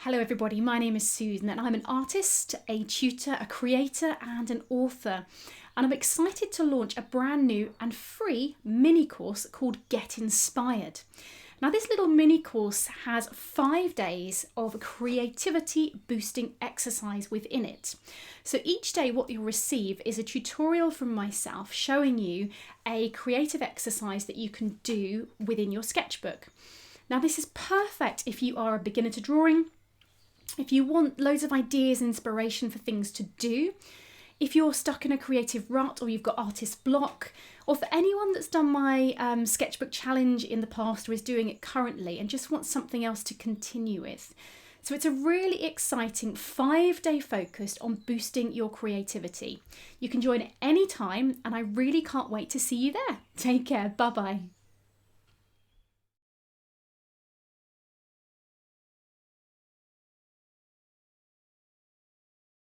Hello everybody, my name is Susan and I'm an artist, a tutor, a creator and an author. And I'm excited to launch a brand new and free mini course called Get Inspired. Now this little mini course has 5 days of creativity boosting exercise within it. So each day what you'll receive is a tutorial from myself showing you a creative exercise that you can do within your sketchbook. Now this is perfect if you are a beginner to drawing, if you want loads of ideas and inspiration for things to do, if you're stuck in a creative rut or you've got artist block, or for anyone that's done my sketchbook challenge in the past or is doing it currently and just wants something else to continue with. So it's a really exciting 5-day focus on boosting your creativity. You can join at any time and I really can't wait to see you there. Take care. Bye-bye.